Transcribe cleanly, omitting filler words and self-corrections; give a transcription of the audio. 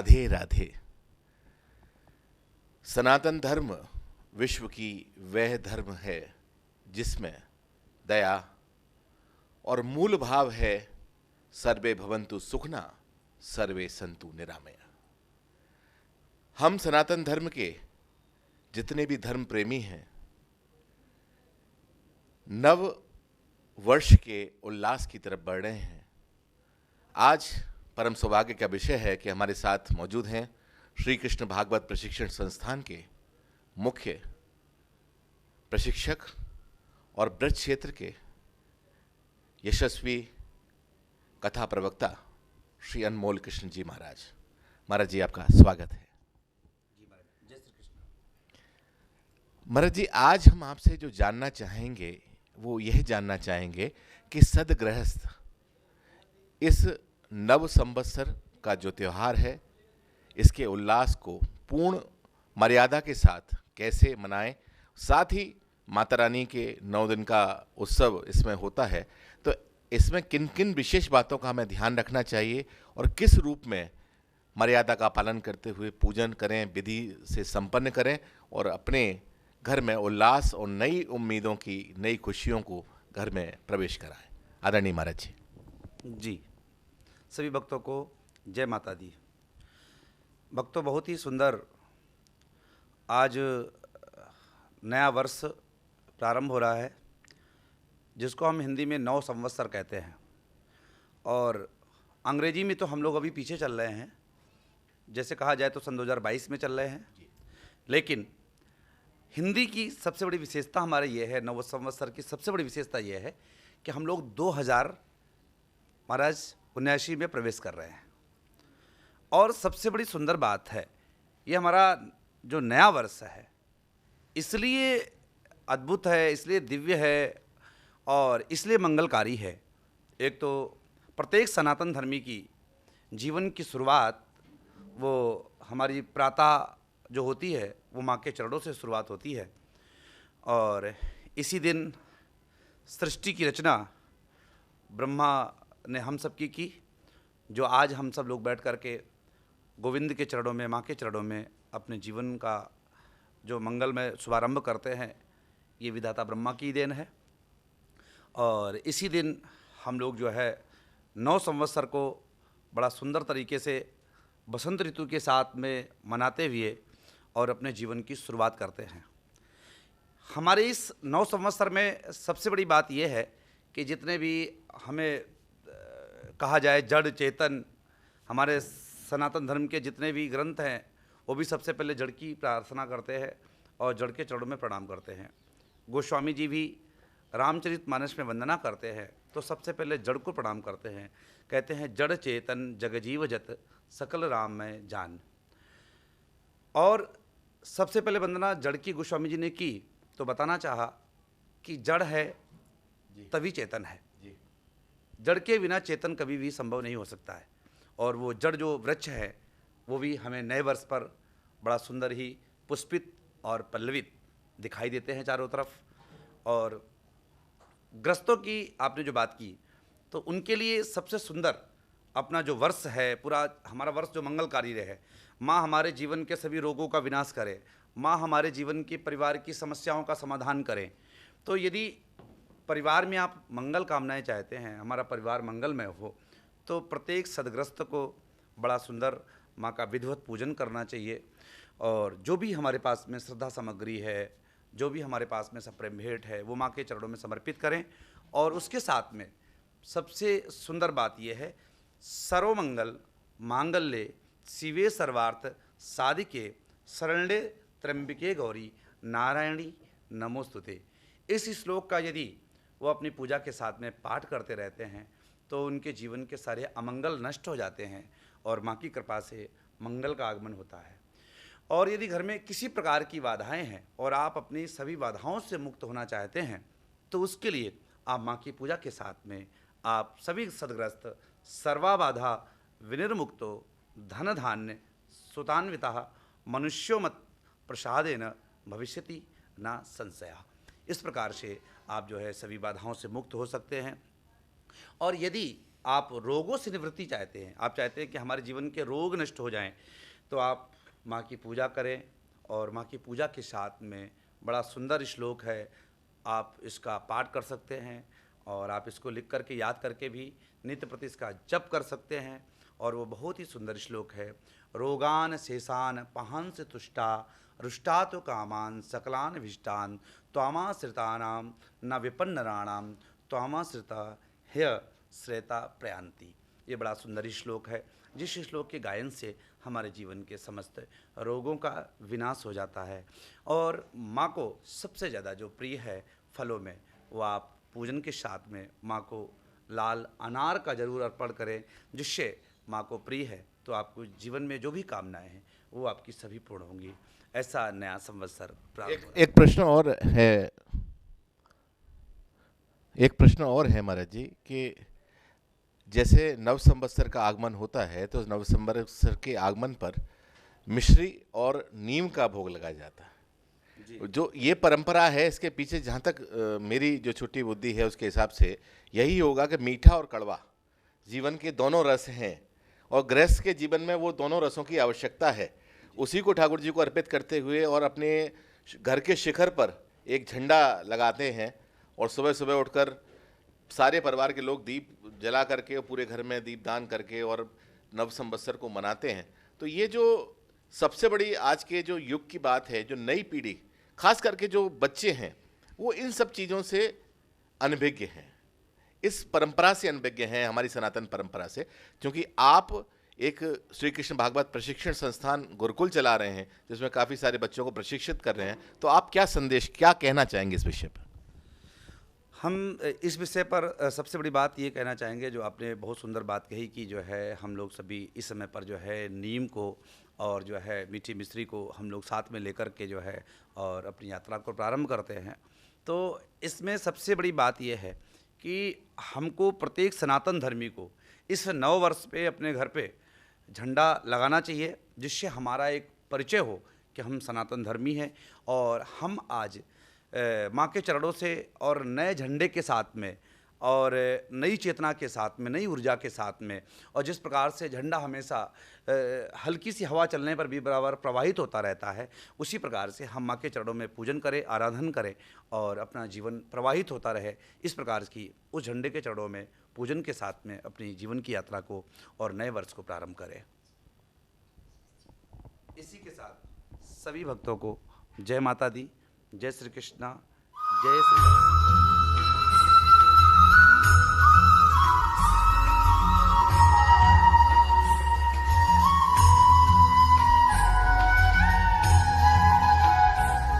राधे राधे। सनातन धर्म विश्व की वह धर्म है जिसमें दया और मूल भाव है सर्वे भवन्तु सुखना सर्वे सन्तु निरामया। हम सनातन धर्म के जितने भी धर्म प्रेमी हैं, नव वर्ष के उल्लास की तरफ बढ़ रहे हैं। आज परम सौभाग्य का विषय है कि हमारे साथ मौजूद हैं श्री कृष्ण भागवत प्रशिक्षण संस्थान के मुख्य प्रशिक्षक और ब्रज क्षेत्र के यशस्वी कथा प्रवक्ता श्री अनमोल कृष्ण जी महाराज। महाराज जी, आपका स्वागत है। जी महाराज, जय श्री कृष्ण। महाराज जी, आज हम आपसे जो जानना चाहेंगे वो यह जानना चाहेंगे कि सदगृहस्थ इस नव संवत्सर का जो त्यौहार है, इसके उल्लास को पूर्ण मर्यादा के साथ कैसे मनाएं। साथ ही माता रानी के 9 दिन का उत्सव इसमें होता है, तो इसमें किन किन विशेष बातों का हमें ध्यान रखना चाहिए और किस रूप में मर्यादा का पालन करते हुए पूजन करें, विधि से संपन्न करें और अपने घर में उल्लास और नई उम्मीदों की, नई खुशियों को घर में प्रवेश कराएं। आदरणीय महाराज जी। जी, सभी भक्तों को जय माता दी। भक्तों, बहुत ही सुंदर आज नया वर्ष प्रारंभ हो रहा है, जिसको हम हिंदी में नव संवत्सर कहते हैं। और अंग्रेजी में तो हम लोग अभी पीछे चल रहे हैं, जैसे कहा जाए तो सन 2022 में चल रहे हैं। लेकिन हिंदी की सबसे बड़ी विशेषता हमारे ये है, नव संवत्सर की सबसे बड़ी विशेषता ये है कि हम लोग 2079 में प्रवेश कर रहे हैं। और सबसे बड़ी सुंदर बात है, ये हमारा जो नया वर्ष है इसलिए अद्भुत है, इसलिए दिव्य है और इसलिए मंगलकारी है। एक तो प्रत्येक सनातन धर्मी की जीवन की शुरुआत वो हमारी प्रातः जो होती है वो माँ के चरणों से शुरुआत होती है। और इसी दिन सृष्टि की रचना ब्रह्मा ने हम सब की, जो आज हम सब लोग बैठ कर के गोविंद के चरणों में, माँ के चरणों में अपने जीवन का जो मंगलमय शुभारंभ करते हैं, ये विधाता ब्रह्मा की देन है। और इसी दिन हम लोग जो है 9 संवत्सर को बड़ा सुंदर तरीके से बसंत ऋतु के साथ में मनाते हुए और अपने जीवन की शुरुआत करते हैं। हमारे इस 9 संवत्सर में सबसे बड़ी बात यह है कि जितने भी हमें कहा जाए जड़ चेतन, हमारे सनातन धर्म के जितने भी ग्रंथ हैं वो भी सबसे पहले जड़ की प्रार्थना करते हैं और जड़ के चरणों में प्रणाम करते हैं। गोस्वामी जी भी रामचरितमानस में वंदना करते हैं तो सबसे पहले जड़ को प्रणाम करते हैं। कहते हैं जड़ चेतन जगजीव जत सकल राम में जान। और सबसे पहले वंदना जड़ की गोस्वामी जी ने की तो बताना चाहा कि जड़ है तभी चेतन है। जड़ के बिना चेतन कभी भी संभव नहीं हो सकता है। और वो जड़ जो वृक्ष है वो भी हमें नए वर्ष पर बड़ा सुंदर ही पुष्पित और पल्लवित दिखाई देते हैं चारों तरफ। और ग्रस्तों की आपने जो बात की तो उनके लिए सबसे सुंदर अपना जो वर्ष है, पूरा हमारा वर्ष जो मंगलकारी रहे। माँ हमारे जीवन के सभी रोगों का विनाश करे, माँ हमारे जीवन की परिवार की समस्याओं का समाधान करें। तो यदि परिवार में आप मंगल कामनाएं चाहते हैं, हमारा परिवार मंगलमय हो, तो प्रत्येक सदग्रस्त को बड़ा सुंदर माँ का विधिवत पूजन करना चाहिए। और जो भी हमारे पास में श्रद्धा सामग्री है, जो भी हमारे पास में सब प्रेम भेंट है, वो माँ के चरणों में समर्पित करें। और उसके साथ में सबसे सुंदर बात यह है, सर्वमंगल मांगल्ये शिवे सर्वार्थ साधिके शरण्ये त्र्यंबके गौरी नारायणी नमोस्तुते। इस श्लोक का यदि वो अपनी पूजा के साथ में पाठ करते रहते हैं तो उनके जीवन के सारे अमंगल नष्ट हो जाते हैं और माँ की कृपा से मंगल का आगमन होता है। और यदि घर में किसी प्रकार की बाधाएं हैं और आप अपनी सभी बाधाओं से मुक्त होना चाहते हैं तो उसके लिए आप माँ की पूजा के साथ में आप सभी सदग्रस्त सर्वाबाधा विनिर्मुक्तो धन धान्य सुतान्विता मनुष्यो मत प्रसादेन भविष्यति न संशया। इस प्रकार से आप जो है सभी बाधाओं से मुक्त हो सकते हैं। और यदि आप रोगों से निवृत्ति चाहते हैं, आप चाहते हैं कि हमारे जीवन के रोग नष्ट हो जाएं, तो आप माँ की पूजा करें। और माँ की पूजा के साथ में बड़ा सुंदर श्लोक है, आप इसका पाठ कर सकते हैं और आप इसको लिख करके याद करके भी नित्य प्रति इसका जप कर सकते हैं। और वो बहुत ही सुंदर श्लोक है, रोगान शेषान पहंस तुष्टा रुष्टा तो कामान सकलान विष्टान त्वामाश्रितानाम न विपन्नराणाम त्वामाश्रिता ह्य श्रेता प्रयांति। ये बड़ा सुंदर श्लोक है, जिस श्लोक के गायन से हमारे जीवन के समस्त रोगों का विनाश हो जाता है। और माँ को सबसे ज़्यादा जो प्रिय है फलों में, वो आप पूजन के साथ में माँ को लाल अनार का जरूर अर्पण करें, जिससे माँ को प्रिय है तो आपको जीवन में जो भी कामनाएं हैं वो आपकी सभी पूर्ण होंगी। ऐसा नया संवत्सर प्रारंभ हो। एक प्रश्न और है, महाराज जी, कि जैसे नव संवत्सर का आगमन होता है तो नव संवत्सर के आगमन पर मिश्री और नीम का भोग लगाया जाता है। जो ये परंपरा है, इसके पीछे जहाँ तक मेरी जो छोटी बुद्धि है उसके हिसाब से यही होगा कि मीठा और कड़वा जीवन के दोनों रस हैं और गृहस्थ के जीवन में वो दोनों रसों की आवश्यकता है। उसी को ठाकुर जी को अर्पित करते हुए और अपने घर के शिखर पर एक झंडा लगाते हैं और सुबह सुबह उठकर सारे परिवार के लोग दीप जला करके और पूरे घर में दीपदान करके और नव संवत्सर को मनाते हैं। तो ये जो सबसे बड़ी आज के जो युग की बात है, जो नई पीढ़ी खास करके जो बच्चे हैं वो इन सब चीज़ों से अनभिज्ञ हैं, इस परंपरा से अनभिज्ञ हैं, हमारी सनातन परंपरा से। क्योंकि आप एक श्री कृष्ण भागवत प्रशिक्षण संस्थान गुरुकुल चला रहे हैं जिसमें काफ़ी सारे बच्चों को प्रशिक्षित कर रहे हैं, तो आप क्या संदेश, क्या कहना चाहेंगे इस विषय पर? हम इस विषय पर सबसे बड़ी बात ये कहना चाहेंगे, जो आपने बहुत सुंदर बात कही कि जो है हम लोग सभी इस समय पर जो है नीम को और जो है मीठी मिश्री को हम लोग साथ में लेकर के जो है और अपनी यात्रा को प्रारंभ करते हैं। तो इसमें सबसे बड़ी बात यह है कि हमको प्रत्येक सनातन धर्मी को इस नव वर्ष पे अपने घर पे झंडा लगाना चाहिए, जिससे हमारा एक परिचय हो कि हम सनातन धर्मी हैं और हम आज माँ के चरणों से और नए झंडे के साथ में और नई चेतना के साथ में, नई ऊर्जा के साथ में, और जिस प्रकार से झंडा हमेशा हल्की सी हवा चलने पर भी बराबर प्रवाहित होता रहता है, उसी प्रकार से हम माँ के चरणों में पूजन करें, आराधन करें और अपना जीवन प्रवाहित होता रहे। इस प्रकार की उस झंडे के चरणों में पूजन के साथ में अपनी जीवन की यात्रा को और नए वर्ष को प्रारंभ करें। इसी के साथ सभी भक्तों को जय माता दी, जय श्री कृष्णा, जय श्री राम।